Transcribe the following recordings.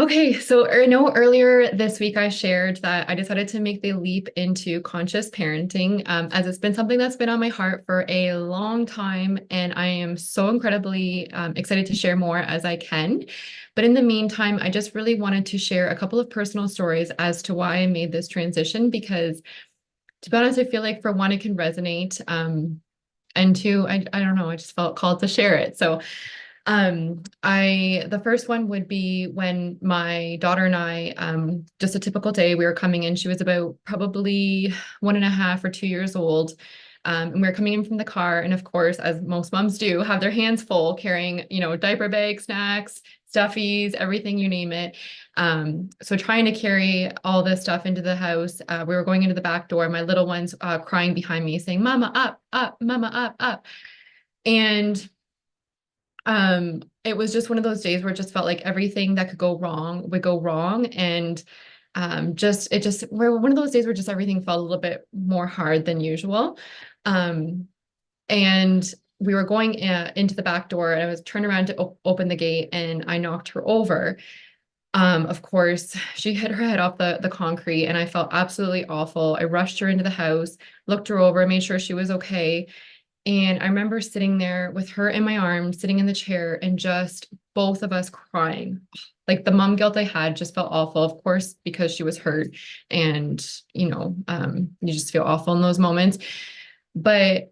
Okay, so I know earlier this week I shared that I decided to make the leap into conscious parenting, as it's been something that's been on my heart for a long time, and I am so incredibly excited to share more as I can. But in the meantime, I just really wanted to share a couple of personal stories as to why I made this transition, because to be honest, I feel like for one, it can resonate, and two, I don't know, I just felt called to share it. So the first one would be when my daughter and I, just a typical day, we were coming in. She was about probably 1.5 or 2 years old. And we were coming in from the car. And of course, as most moms do, have their hands full carrying, diaper bags, snacks, stuffies, everything, you name it. So trying to carry all this stuff into the house, we were going into the back door, my little one's crying behind me saying, Mama, up, up, Mama, up, up. And it was just one of those days where it just felt like everything that could go wrong would go wrong. And just it just we're one of those days where just everything felt a little bit more hard than usual. Um, and we were going into the back door, and I was turned around to open the gate, and I knocked her over. Of course, she hit her head off the concrete, and I felt absolutely awful. I rushed her into the house, looked her over, made sure she was okay. And I remember sitting there with her in my arms, sitting in the chair, and just both of us crying. Like the mom guilt I had just felt awful, of course, because she was hurt. And, you just feel awful in those moments. But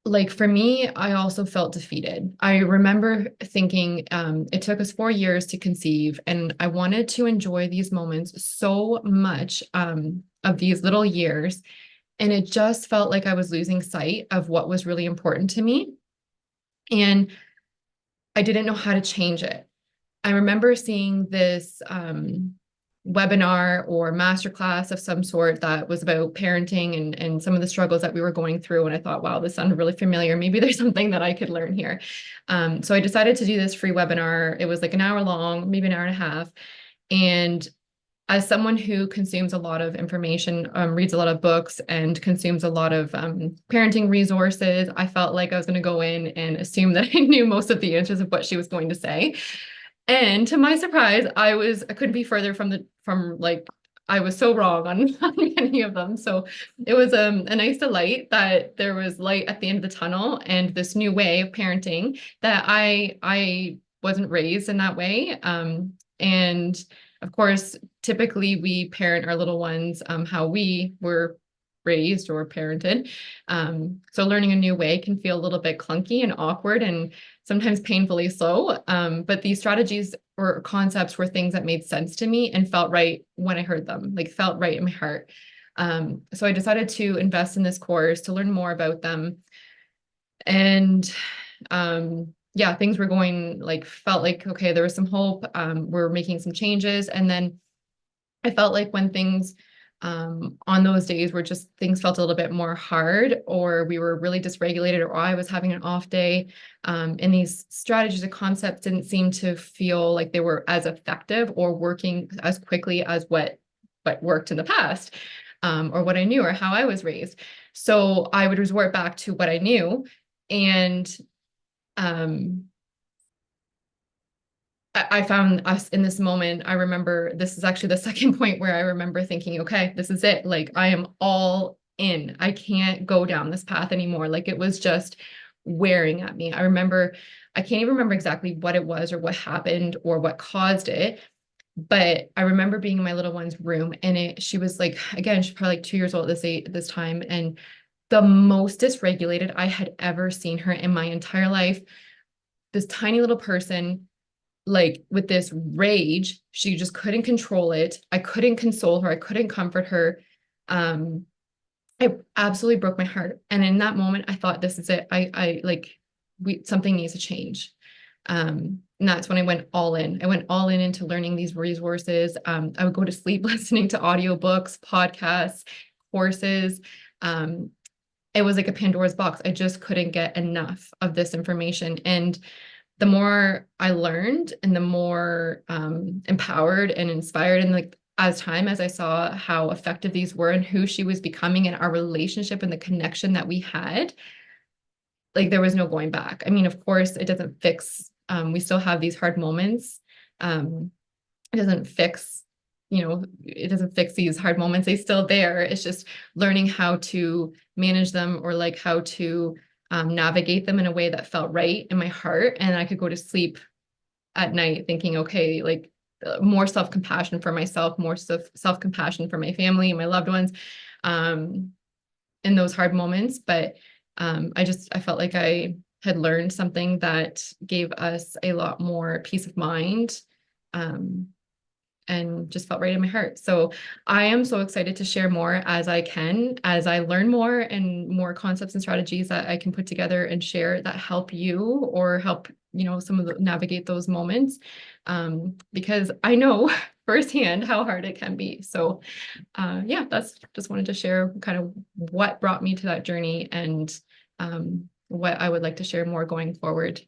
like for me, I also felt defeated. I remember thinking it took us 4 years to conceive, and I wanted to enjoy these moments so much, of these little years. And it just felt like I was losing sight of what was really important to me. And I didn't know how to change it. I remember seeing this webinar or masterclass of some sort that was about parenting and some of the struggles that we were going through. And I thought, wow, this sounded really familiar. Maybe there's something that I could learn here. So I decided to do this free webinar. It was like an hour long, maybe an hour and a half. And as someone who consumes a lot of information, reads a lot of books, and consumes a lot of parenting resources, I felt like I was going to go in and assume that I knew most of the answers of what she was going to say. And to my surprise, I couldn't be further from like I was so wrong on, on many of them. So it was a nice delight that there was light at the end of the tunnel, and this new way of parenting that I wasn't raised in that way. And of course, typically we parent our little ones how we were raised or parented. So learning a new way can feel a little bit clunky and awkward and sometimes painfully so. But these strategies or concepts were things that made sense to me and felt right when I heard them, like felt right in my heart. So I decided to invest in this course to learn more about them. And yeah, things were going like, felt like, okay, there was some hope. We're making some changes. And then I felt like when things on those days where just things felt a little bit more hard, or we were really dysregulated, or I was having an off day, and these strategies and concepts didn't seem to feel like they were as effective or working as quickly as what worked in the past, or what I knew or how I was raised. So I would resort back to what I knew. And um, I found us in this moment. I remember this is actually the second point where I remember thinking, okay, this is it. Like I am all in. I can't go down this path anymore. Like it was just wearing at me. I can't even remember exactly what it was or what happened or what caused it. But I remember being in my little one's room, and she was like, again, she's probably like 2 years old at this time. And the most dysregulated I had ever seen her in my entire life. This tiny little person, like with this rage, she just couldn't control it. I couldn't console her. I couldn't comfort her. Um, it absolutely broke my heart. And in that moment, I thought, this is it. I like, something needs to change. And that's when I went all in. I went all in into learning these resources. I would go to sleep listening to audiobooks, podcasts, courses. Um, it was like a Pandora's box. I just couldn't get enough of this information. And the more I learned and the more empowered and inspired, and like as I saw how effective these were and who she was becoming and our relationship and the connection that we had, like there was no going back. I mean, of course, it doesn't fix, we still have these hard moments. Um, it doesn't fix, it doesn't fix these hard moments. They're still there. It's just learning how to manage them, or like how to navigate them in a way that felt right in my heart. And I could go to sleep at night thinking, okay, like more self-compassion for myself, more self-compassion for my family and my loved ones um, in those hard moments. But I felt like I had learned something that gave us a lot more peace of mind. Um, and just felt right in my heart. So I am so excited to share more as I can, as I learn more and more concepts and strategies that I can put together and share that help you, or help, some of the navigate those moments. Because I know firsthand how hard it can be. So yeah, that's just wanted to share kind of what brought me to that journey, and what I would like to share more going forward.